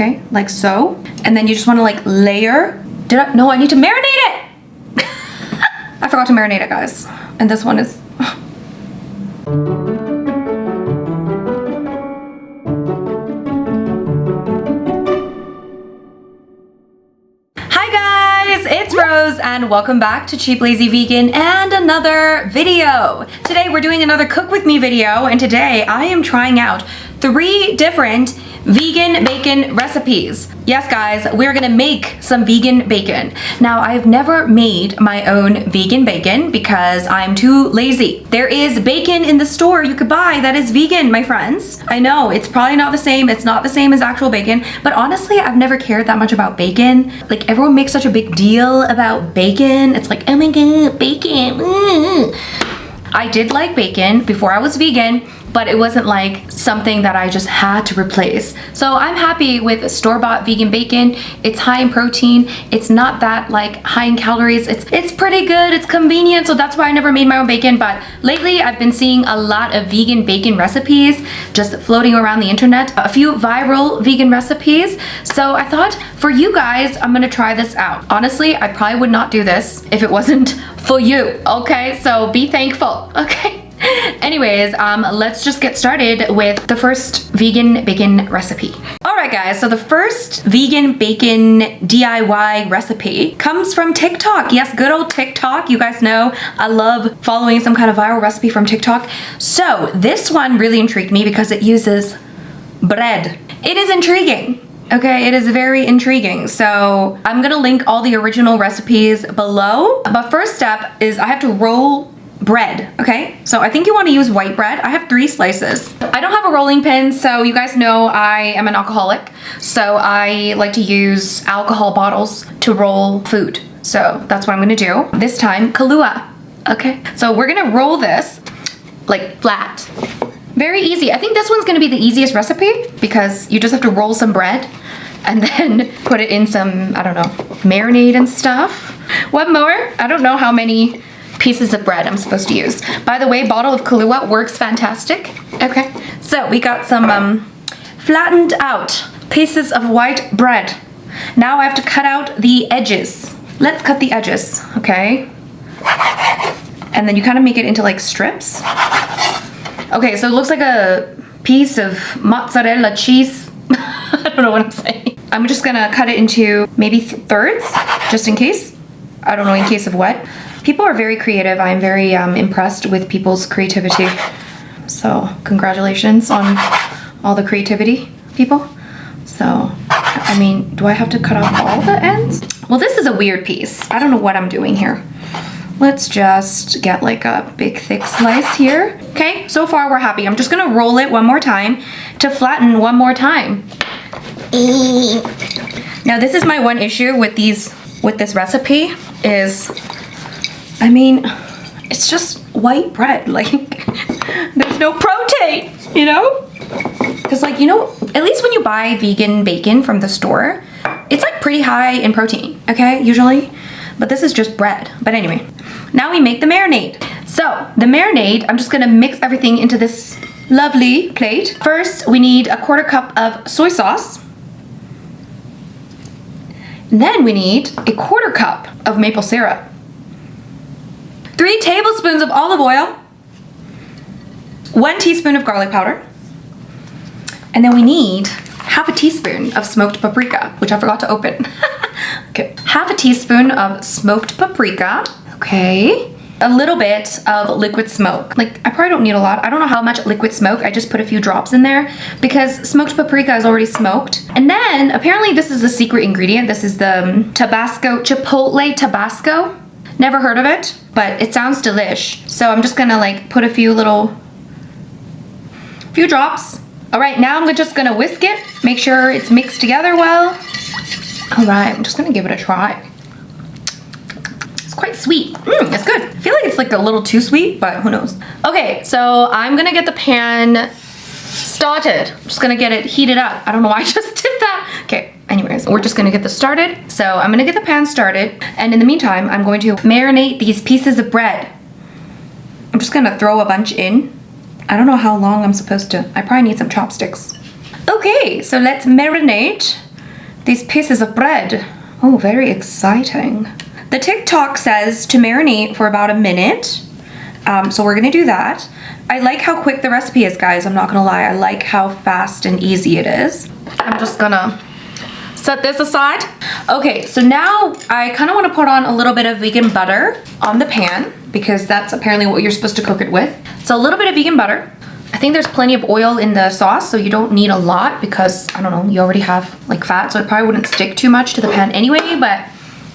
okay? Like so. And then you just wanna like layer. No, I need to marinate it! I forgot to marinate it, guys. And this one is... It's Rose and welcome back to Cheap Lazy Vegan and another video. Today we're doing another cook with me video, and today I am trying out 3 different vegan bacon recipes. Yes guys, we're gonna make some vegan bacon. Now I've never made my own vegan bacon because I'm too lazy. There is bacon in the store you could buy that is vegan, my friends. I know it's probably not the same, it's not the same as actual bacon, but honestly I've never cared that much about bacon. Like everyone makes such a big deal about bacon. It's like, oh my god, bacon. I did like bacon before I was vegan, but it wasn't like something that I just had to replace. So I'm happy with store-bought vegan bacon. It's high in protein. It's not that like high in calories. It's pretty good, it's convenient, so that's why I never made my own bacon. But lately I've been seeing a lot of vegan bacon recipes just floating around the internet, a few viral vegan recipes. So I thought for you guys, I'm gonna try this out. Honestly, I probably would not do this if it wasn't for you, okay? So be thankful, okay? Anyways, let's just get started with the first vegan bacon recipe. All right guys, so the first vegan bacon DIY recipe comes from TikTok. Yes, good old TikTok. You guys know I love following some kind of viral recipe from TikTok. So this one really intrigued me because it uses bread. It is intriguing. Okay, it is very intriguing. So I'm gonna link all the original recipes below. But first step is I have to roll bread, okay? So I think you want to use white bread. I have 3 slices. I don't have a rolling pin, so you guys know I am an alcoholic. So I like to use alcohol bottles to roll food. So that's what I'm gonna do. This time, Kahlua, okay? So we're gonna roll this like flat. Very easy. I think this one's gonna be the easiest recipe because you just have to roll some bread and then put it in some, I don't know, marinade and stuff. What more? I don't know how many pieces of bread I'm supposed to use. By the way, bottle of Kahlua works fantastic. Okay, so we got some flattened out pieces of white bread. Now I have to cut out the edges. Let's cut the edges, okay? And then you kind of make it into like strips. Okay, so it looks like a piece of mozzarella cheese. I don't know what I'm saying. I'm just gonna cut it into maybe thirds, just in case. I don't know, in case of what. People are very creative. I'm very impressed with people's creativity. So congratulations on all the creativity, people. So, I mean, do I have to cut off all the ends? Well, this is a weird piece. I don't know what I'm doing here. Let's just get like a big thick slice here. Okay, so far we're happy. I'm just gonna roll it one more time to flatten one more time. Now this is my one issue with this recipe is, I mean, it's just white bread. Like, there's no protein, you know? Because like, you know, at least when you buy vegan bacon from the store, it's like pretty high in protein, okay, usually. But this is just bread. But anyway, now we make the marinade. So the marinade, I'm just gonna mix everything into this lovely plate. First, we need a 1/4 cup of soy sauce. And then we need a 1/4 cup of maple syrup. 3 tablespoons of olive oil, 1 teaspoon of garlic powder, and then we need 1/2 teaspoon of smoked paprika, which I forgot to open. Okay, 1/2 teaspoon of smoked paprika, okay. A little bit of liquid smoke. Like, I probably don't need a lot. I don't know how much liquid smoke. I just put a few drops in there because smoked paprika is already smoked. And then, apparently this is the secret ingredient. This is the Tabasco, Chipotle Tabasco. Never heard of it, but it sounds delish. So I'm just gonna like put a few drops. All right, now I'm just gonna whisk it, make sure it's mixed together well. All right, I'm just gonna give it a try. It's quite sweet. It's good. I feel like it's like a little too sweet, but who knows. Okay, so I'm gonna get the pan started. I'm just gonna get it heated up. I don't know why I just did that. Okay, anyways, we're just gonna get this started. So I'm gonna get the pan started, and in the meantime, I'm going to marinate these pieces of bread. I'm just gonna throw a bunch in. I don't know how long I'm supposed to. I probably need some chopsticks. Okay, so let's marinate these pieces of bread. Oh, very exciting. The TikTok says to marinate for about a minute. So we're gonna do that. I like how quick the recipe is, guys. I'm not gonna lie. I like how fast and easy it is. I'm just gonna set this aside. Okay, so now I kind of want to put on a little bit of vegan butter on the pan because that's apparently what you're supposed to cook it with. So a little bit of vegan butter. I think there's plenty of oil in the sauce, so you don't need a lot because, I don't know, you already have like fat, so it probably wouldn't stick too much to the pan anyway, but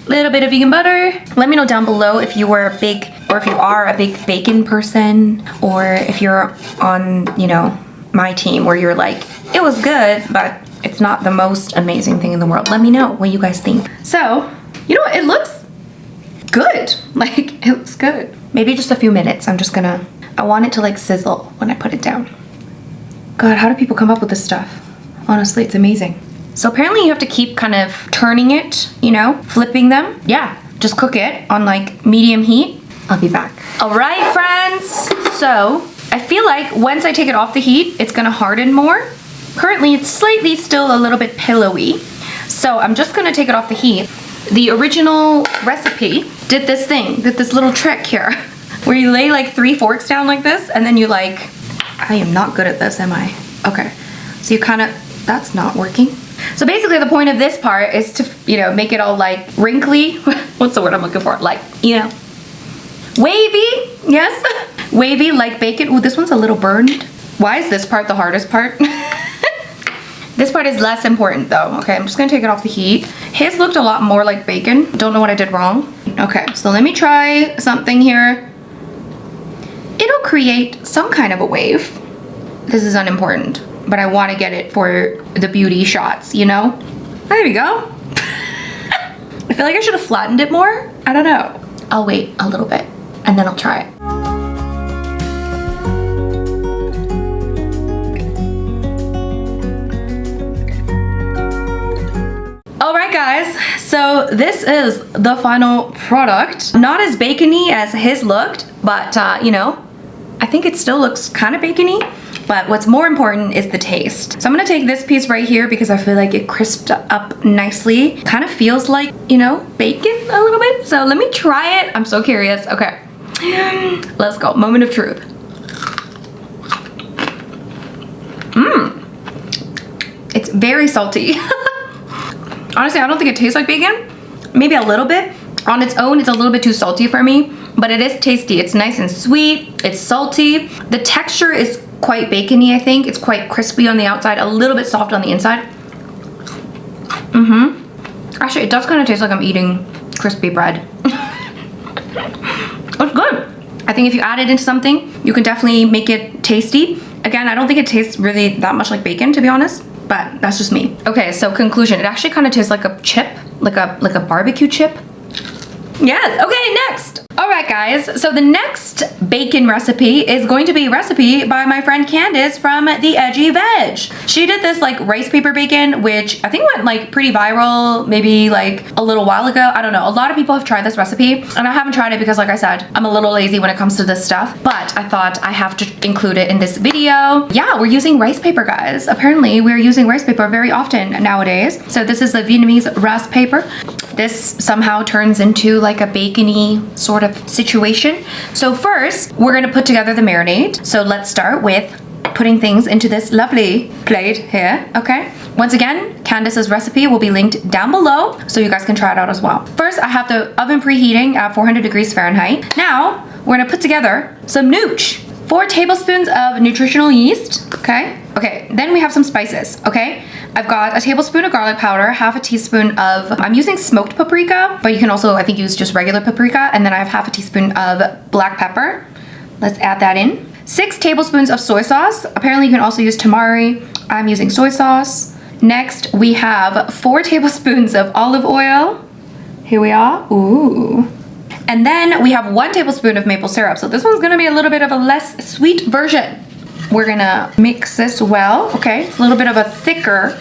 a little bit of vegan butter. Let me know down below if you were a big, or if you are a big bacon person, or if you're on, you know, my team where you're like, it was good, but it's not the most amazing thing in the world. Let me know what you guys think. So, you know what? It looks good. Like, it looks good. Maybe just a few minutes. I want it to like sizzle when I put it down. God, how do people come up with this stuff? Honestly, it's amazing. So apparently you have to keep kind of turning it, you know, flipping them. Yeah, just cook it on like medium heat. I'll be back. All right, friends. So I feel like once I take it off the heat, it's gonna harden more. Currently, it's slightly still a little bit pillowy. So I'm just gonna take it off the heat. The original recipe did this little trick here where you lay like 3 forks down like this and then you like, I am not good at this, am I? Okay, so you kind of, that's not working. So basically the point of this part is to, you know, make it all like wrinkly. What's the word I'm looking for? Like, you know, wavy, yes? Wavy like bacon. Ooh, this one's a little burned. Why is this part the hardest part? This part is less important though. Okay, I'm just gonna take it off the heat. His looked a lot more like bacon. Don't know what I did wrong. Okay, so let me try something here. It'll create some kind of a wave. This is unimportant, but I want to get it for the beauty shots, you know? There we go. I feel like I should have flattened it more. I don't know. I'll wait a little bit and then I'll try it. All right, guys, so this is the final product. Not as bacony as his looked, but you know, I think it still looks kind of bacony, but what's more important is the taste. So I'm gonna take this piece right here because I feel like it crisped up nicely. Kind of feels like, you know, bacon a little bit. So let me try it. I'm so curious. Okay, let's go. Moment of truth. It's very salty. Honestly, I don't think it tastes like bacon. Maybe a little bit. On its own, it's a little bit too salty for me, but it is tasty. It's nice and sweet. It's salty. The texture is quite bacony, I think. It's quite crispy on the outside, a little bit soft on the inside. Actually, it does kind of taste like I'm eating crispy bread. It's good. I think if you add it into something, you can definitely make it tasty. Again, I don't think it tastes really that much like bacon, to be honest, but that's just me. Okay, so conclusion. It actually kind of tastes like a chip, like a barbecue chip. Yes, okay, next. All right, guys, so the next bacon recipe is going to be a recipe by my friend Candace from the Edgy Veg. She did this like rice paper bacon, which I think went like pretty viral, maybe like a little while ago. I don't know. A lot of people have tried this recipe and I haven't tried it because, like I said, I'm a little lazy when it comes to this stuff, but I thought I have to include it in this video. Yeah, we're using rice paper, guys. Apparently we're using rice paper very often nowadays. So this is the Vietnamese rice paper. This somehow turns into like a bacony sort of situation. So first, we're gonna put together the marinade. So let's start with putting things into this lovely plate here, okay? Once again, Candace's recipe will be linked down below so you guys can try it out as well. First, I have the oven preheating at 400 degrees Fahrenheit. Now, we're gonna put together some nooch. 4 tablespoons of nutritional yeast, okay? Okay, then we have some spices, okay? I've got a tablespoon of garlic powder, half a teaspoon of, I'm using smoked paprika, but you can also, I think, use just regular paprika, and then I have half a teaspoon of black pepper. Let's add that in. 6 tablespoons of soy sauce. Apparently you can also use tamari. I'm using soy sauce. Next, we have 4 tablespoons of olive oil. Here we are, ooh. And then we have 1 tablespoon of maple syrup. So this one's gonna be a little bit of a less sweet version. We're gonna mix this well, okay? A little bit of a thicker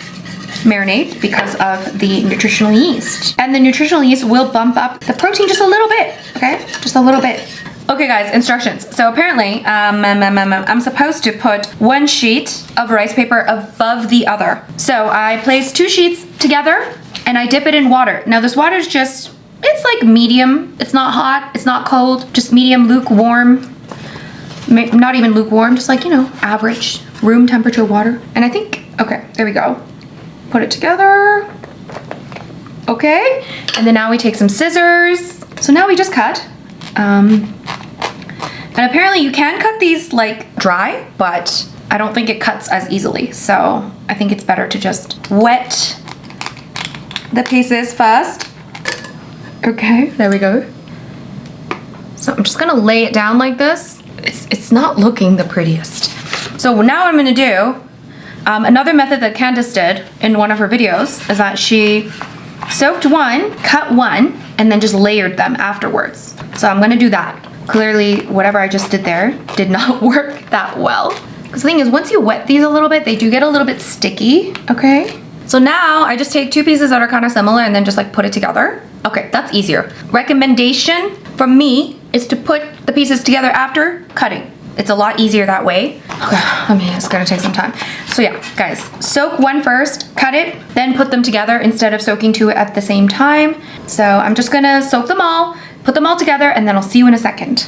marinade because of the nutritional yeast. And the nutritional yeast will bump up the protein just a little bit, okay? Just a little bit. Okay guys, instructions. So apparently, I'm supposed to put one sheet of rice paper above the other. So I place 2 sheets together and I dip it in water. Now this water is just, it's like medium. It's not hot, it's not cold, just medium, lukewarm. Not even lukewarm, just like, you know, average room temperature water. And I think, okay, there we go. Put it together. Okay, and then now we take some scissors. So now we just cut. And apparently you can cut these like dry, but I don't think it cuts as easily. So I think it's better to just wet the pieces first. Okay, there we go. So I'm just gonna lay it down like this. It's not looking the prettiest. So now what I'm gonna do, another method that Candace did in one of her videos is that she soaked one, cut one, and then just layered them afterwards. So I'm gonna do that. Clearly, whatever I just did there did not work that well. Because the thing is, once you wet these a little bit, they do get a little bit sticky, okay? So now I just take 2 pieces that are kind of similar and then just like put it together. Okay, that's easier. Recommendation from me is to put the pieces together after cutting. It's a lot easier that way. Okay, I mean, it's gonna take some time. So yeah, guys, soak one first, cut it, then put them together instead of soaking 2 at the same time. So I'm just gonna soak them all, put them all together, and then I'll see you in a second.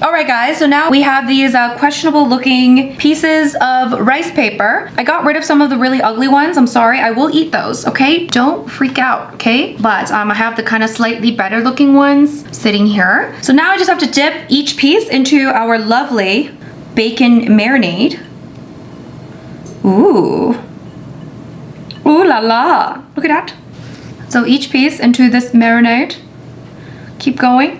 All right guys, so now we have these questionable looking pieces of rice paper. I got rid of some of the really ugly ones. I'm sorry, I will eat those, okay? Don't freak out, okay? But I have the kind of slightly better looking ones sitting here. So now I just have to dip each piece into our lovely bacon marinade. Ooh. Ooh la la, look at that. So each piece into this marinade. Keep going.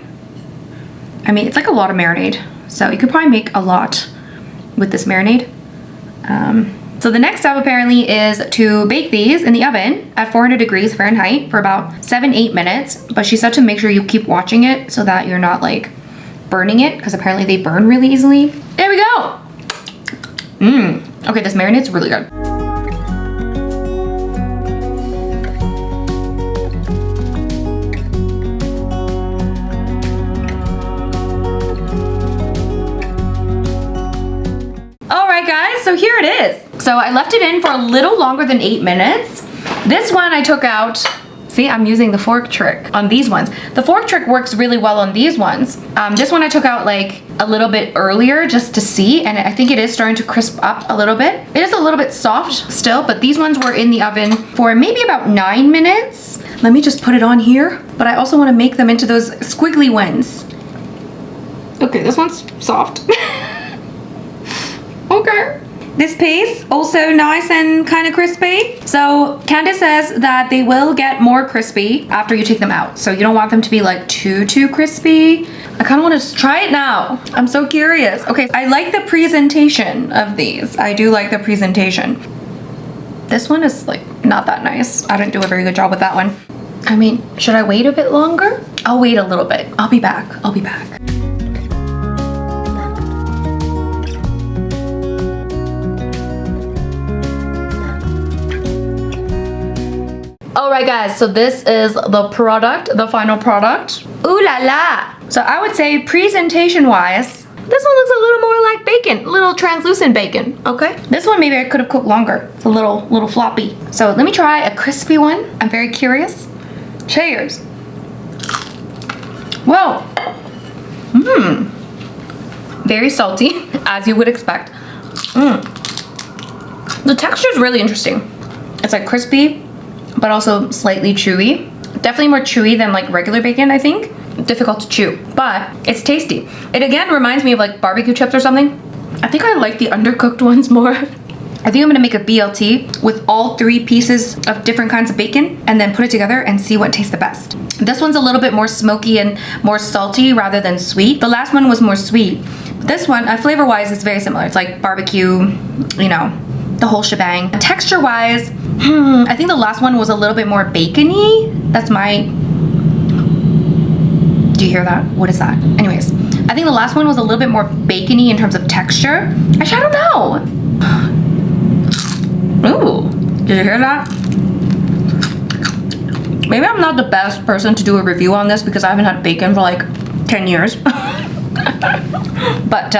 I mean, it's like a lot of marinade, so you could probably make a lot with this marinade. So the next step apparently is to bake these in the oven at 400 degrees Fahrenheit for about 7-8 minutes. But she said to make sure you keep watching it so that you're not like burning it, because apparently they burn really easily. There we go. Okay, this marinade's really good. Alright guys, so here it is. So I left it in for a little longer than 8 minutes. This one I took out. See, I'm using the fork trick on these ones. The fork trick works really well on these ones. This one I took out like a little bit earlier just to see, and I think it is starting to crisp up a little bit. It is a little bit soft still, but these ones were in the oven for maybe about 9 minutes. Let me just put it on here, but I also want to make them into those squiggly ones. Okay, this one's soft. Okay. This piece, also nice and kind of crispy. So Candace says that they will get more crispy after you take them out. So you don't want them to be like too crispy. I kind of want to try it now. I'm so curious. Okay, I like the presentation of these. I do like the presentation. This one is like not that nice. I didn't do a very good job with that one. I mean, should I wait a bit longer? I'll wait a little bit. I'll be back. I'll be back. Alright guys, so this is the product, the final product. Ooh la la! So I would say presentation wise, this one looks a little more like bacon, a little translucent bacon, okay? This one maybe I could have cooked longer. It's a little floppy. So let me try a crispy one. I'm very curious. Cheers. Whoa. Very salty, as you would expect. The texture is really interesting. It's like crispy, but also slightly chewy. Definitely more chewy than like regular bacon, I think. Difficult to chew, but it's tasty. It again reminds me of like barbecue chips or something. I think I like the undercooked ones more. I think I'm gonna make a BLT with all 3 pieces of different kinds of bacon and then put it together and see what tastes the best. This one's a little bit more smoky and more salty rather than sweet. The last one was more sweet. This one, flavor-wise, is very similar. It's like barbecue, you know, the whole shebang. Texture-wise, I think the last one was a little bit more bacony. That's my... Do you hear that? What is that? Anyways, I think the last one was a little bit more bacony in terms of texture. Actually, I don't know. Ooh, did you hear that? Maybe I'm not the best person to do a review on this because I haven't had bacon for like 10 years. But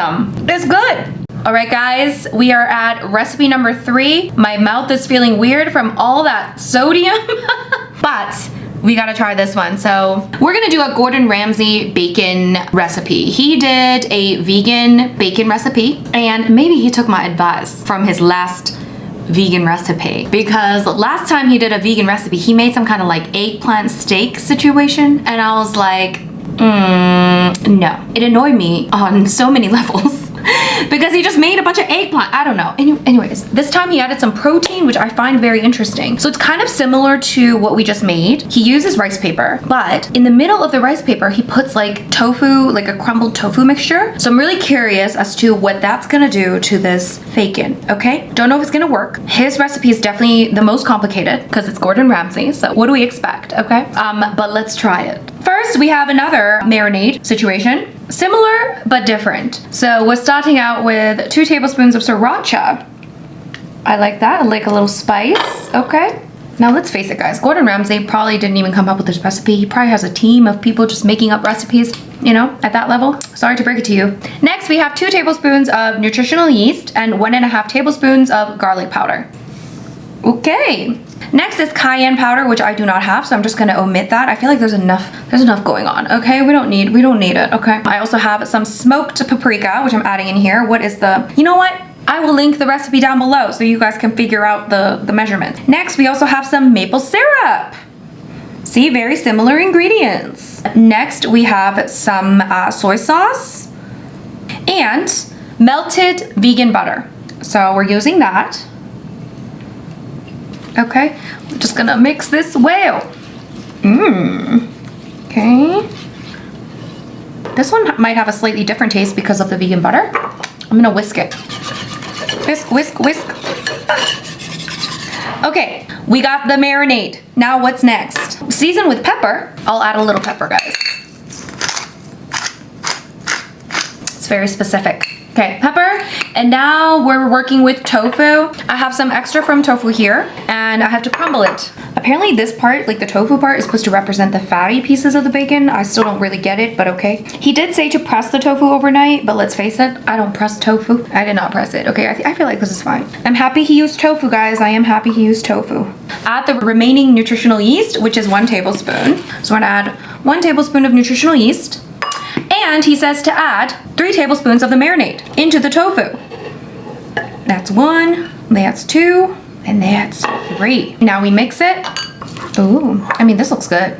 it's good. All right, guys, we are at recipe number 3. My mouth is feeling weird from all that sodium, but we gotta try this one. So we're gonna do a Gordon Ramsay bacon recipe. He did a vegan bacon recipe, and maybe he took my advice from his last vegan recipe, because last time he did a vegan recipe, he made some kind of like eggplant steak situation, and I was like, no. It annoyed me on so many levels. Because he just made a bunch of eggplant. I don't know. Anyways, this time he added some protein, which I find very interesting. So it's kind of similar to what we just made. He uses rice paper, but in the middle of the rice paper, he puts like tofu, like a crumbled tofu mixture. So I'm really curious as to what that's gonna do to this bacon, okay? Don't know if it's gonna work. His recipe is definitely the most complicated because it's Gordon Ramsay. So what do we expect, okay? But let's try it. First, we have another marinade situation. Similar, but different. So we're starting out with 2 tablespoons of sriracha. I like that. I like a little spice. Okay. Now let's face it, guys. Gordon Ramsay probably didn't even come up with this recipe. He probably has a team of people just making up recipes, you know, at that level. Sorry to break it to you. Next, we have 2 tablespoons of nutritional yeast and 1.5 tablespoons of garlic powder. Okay. Next is cayenne powder, which I do not have, so I'm just gonna omit that. I feel like there's enough going on, okay? We don't need it, okay? I also have some smoked paprika, which I'm adding in here. You know what? I will link the recipe down below so you guys can figure out the measurements. Next, we also have some maple syrup. See, very similar ingredients. Next, we have some soy sauce and melted vegan butter. So we're using that. Okay, I'm just gonna mix this well. Okay. This one might have a slightly different taste because of the vegan butter. I'm gonna whisk it. Whisk, whisk, whisk. Okay, we got the marinade. Now what's next? Season with pepper. I'll add a little pepper, guys. It's very specific. Okay, pepper, and now we're working with tofu. I have some extra from tofu here, and I have to crumble it. Apparently this part, like the tofu part, is supposed to represent the fatty pieces of the bacon. I still don't really get it, but okay. He did say to press the tofu overnight, but let's face it, I don't press tofu. I did not press it. Okay, I feel like this is fine. I'm happy he used tofu, guys. I am happy he used tofu. Add the remaining nutritional yeast, which is 1 tablespoon. So we're gonna add 1 tablespoon of nutritional yeast. And he says to add 3 tablespoons of the marinade into the tofu. That's 1, that's 2, and that's 3. Now we mix it. Ooh, I mean, this looks good.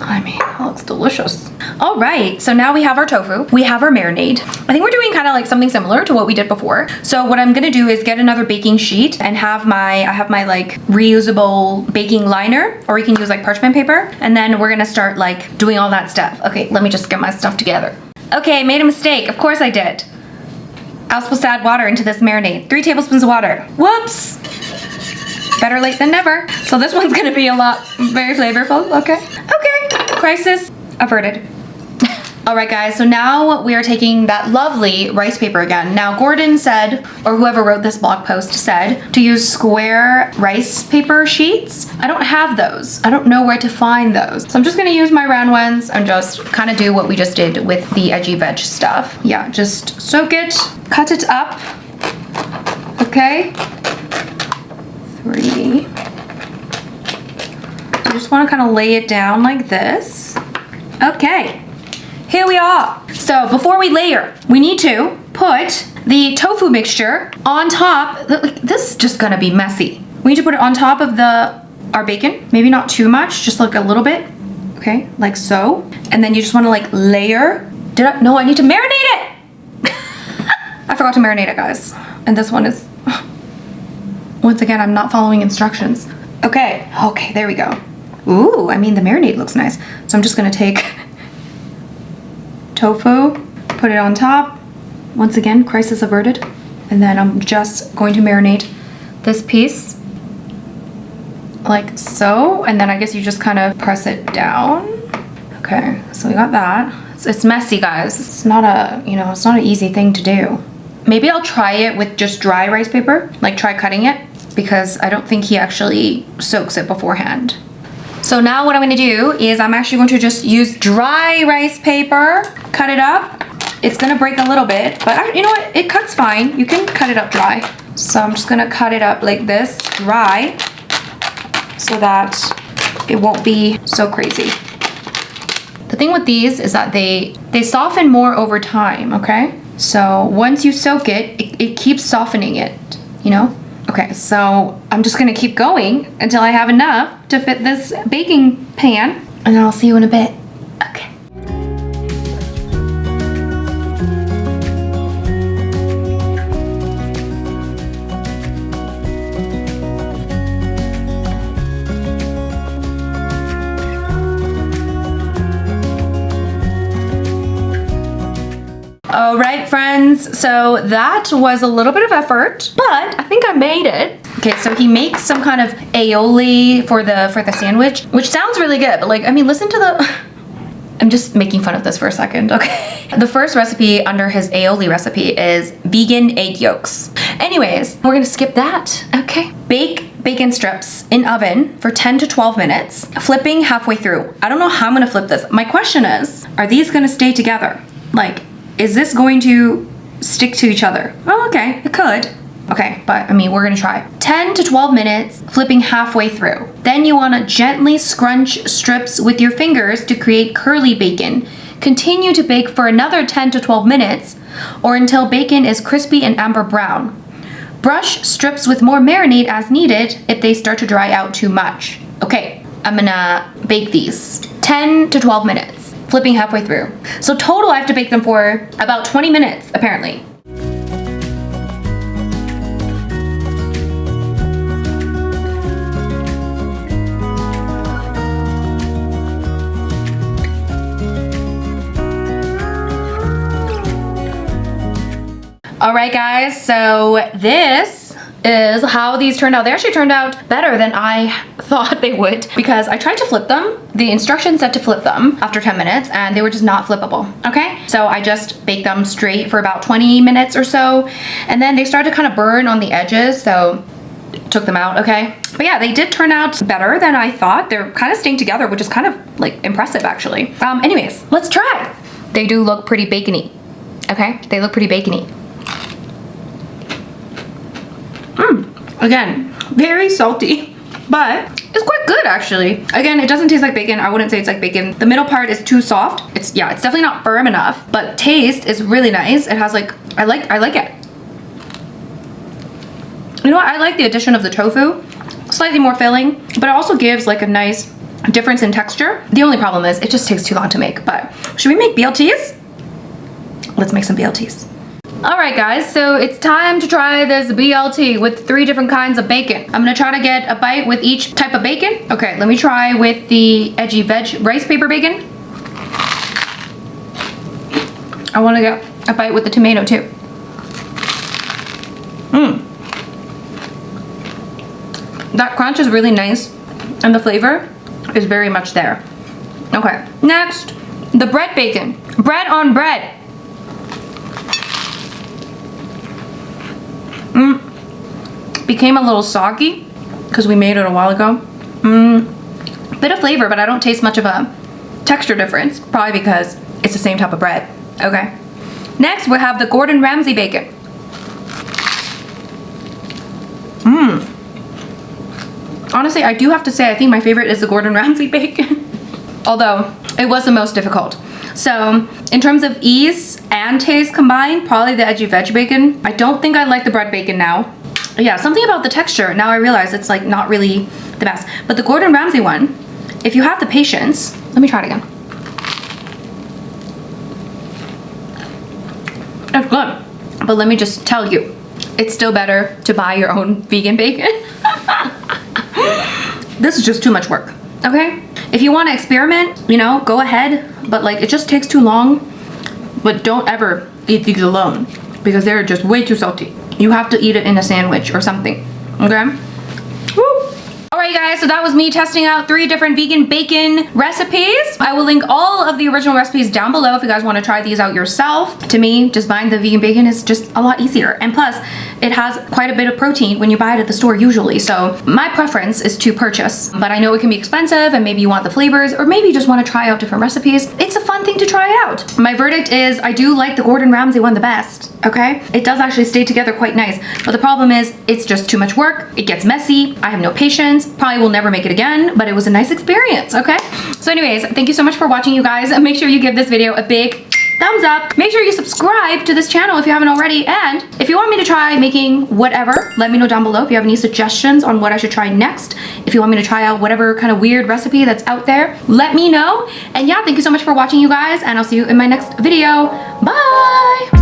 I mean, that looks delicious. All right, so now we have our tofu. We have our marinade. I think we're doing kind of like something similar to what we did before. So what I'm gonna do is get another baking sheet and I have my like reusable baking liner, or you can use like parchment paper. And then we're gonna start like doing all that stuff. Okay, let me just get my stuff together. Okay, made a mistake. Of course I did. I was supposed to add water into this marinade. 3 tablespoons of water. Whoops. Better late than never. So this one's gonna be very flavorful. Okay. Okay. Crisis averted. All right, guys, so now we are taking that lovely rice paper again. Now, Gordon said, or whoever wrote this blog post said, to use square rice paper sheets. I don't have those. I don't know where to find those. So I'm just gonna use my round ones and just kind of do what we just did with the Edgy veg stuff. Yeah, just soak it, cut it up. Okay. 3. You just want to kind of lay it down like this. Okay, here we are. So before we layer, we need to put the tofu mixture on top. This is just gonna be messy. We need to put it on top of our bacon. Maybe not too much, just like a little bit. Okay, like so. And then you just want to like layer. No, I need to marinate it. I forgot to marinate it, guys. And this one is, once again, I'm not following instructions. Okay, there we go. Ooh, I mean, the marinade looks nice. So I'm just gonna take tofu, put it on top. Once again, crisis averted. And then I'm just going to marinate this piece like so. And then I guess you just kind of press it down. Okay, so we got that. It's messy, guys. It's not it's not an easy thing to do. Maybe I'll try it with just dry rice paper, like try cutting it, because I don't think he actually soaks it beforehand. So now what I'm gonna do is I'm actually going to just use dry rice paper, cut it up. It's gonna break a little bit, but you know what? It cuts fine. You can cut it up dry. So I'm just gonna cut it up like this, dry, so that it won't be so crazy. The thing with these is that they soften more over time, okay? So once you soak it, it keeps softening it, you know? Okay, so I'm just gonna keep going until I have enough to fit this baking pan, and then I'll see you in a bit. Okay. All right, friends, so that was a little bit of effort, but I think I made it. Okay, so he makes some kind of aioli for the sandwich, which sounds really good, but like, I mean, listen to the, I'm just making fun of this for a second, okay? The first recipe under his aioli recipe is vegan egg yolks. Anyways, we're gonna skip that, okay? Bake bacon strips in oven for 10 to 12 minutes, flipping halfway through. I don't know how I'm gonna flip this. My question is, are these gonna stay together? Like, is this going to stick to each other? Oh, okay, it could. Okay, but I mean, we're gonna try. 10 to 12 minutes, flipping halfway through. Then you wanna gently scrunch strips with your fingers to create curly bacon. Continue to bake for another 10 to 12 minutes or until bacon is crispy and amber brown. Brush strips with more marinade as needed if they start to dry out too much. Okay, I'm gonna bake these 10 to 12 minutes, flipping halfway through. So total I have to bake them for about 20 minutes, apparently. All right, guys, so this is how these turned out. They actually turned out better than I thought they would because I tried to flip them. The instructions said to flip them after 10 minutes and they were just not flippable, okay? So I just baked them straight for about 20 minutes or so, and then they started to kind of burn on the edges, so took them out, okay? But yeah, they did turn out better than I thought. They're kind of staying together, which is kind of like impressive actually. Anyways, let's try. They do look pretty bacony, okay? They look pretty bacony. Again, very salty, but it's quite good actually. Again, it doesn't taste like bacon. I wouldn't say it's like bacon. The middle part is too soft. It's definitely not firm enough, but taste is really nice. It has like, I like it. You know what? I like the addition of the tofu, slightly more filling, but it also gives like a nice difference in texture. The only problem is it just takes too long to make, but should we make BLTs? Let's make some BLTs. All right, guys, so it's time to try this BLT with 3 different kinds of bacon. I'm gonna try to get a bite with each type of bacon. Okay, let me try with the Edgy veg rice paper bacon. I wanna get a bite with the tomato too. That crunch is really nice and the flavor is very much there. Okay, next, the bread bacon. Bread on bread. Became a little soggy because we made it a while ago. Bit of flavor, but I don't taste much of a texture difference, probably because it's the same type of bread. Okay. Next, we have the Gordon Ramsay bacon. Honestly, I do have to say, I think my favorite is the Gordon Ramsay bacon, although it was the most difficult. So in terms of ease and taste combined, probably the Edgy veg bacon. I don't think I like the bread bacon now. Yeah, something about the texture. Now I realize it's like not really the best. But the Gordon Ramsay one, if you have the patience, let me try it again. It's good. But let me just tell you, it's still better to buy your own vegan bacon. This is just too much work, okay? If you want to experiment, you know, go ahead. But like, it just takes too long. But don't ever eat these alone because they're just way too salty. You have to eat it in a sandwich or something, okay? Woo! All right, guys, so that was me testing out 3 different vegan bacon recipes. I will link all of the original recipes down below if you guys want to try these out yourself. To me, just buying the vegan bacon is just a lot easier. And plus, it has quite a bit of protein when you buy it at the store usually. So my preference is to purchase, but I know it can be expensive and maybe you want the flavors or maybe you just want to try out different recipes. It's a fun thing to try out. My verdict is I do like the Gordon Ramsay one the best, okay? It does actually stay together quite nice, but the problem is it's just too much work. It gets messy. I have no patience. Probably will never make it again, but it was a nice experience, okay? So anyways, thank you so much for watching, you guys. Make sure you give this video a big thumbs up. Make sure you subscribe to this channel if you haven't already. And if you want me to try making whatever, let me know down below if you have any suggestions on what I should try next. If you want me to try out whatever kind of weird recipe that's out there, let me know. And yeah, thank you so much for watching, you guys, and I'll see you in my next video. Bye.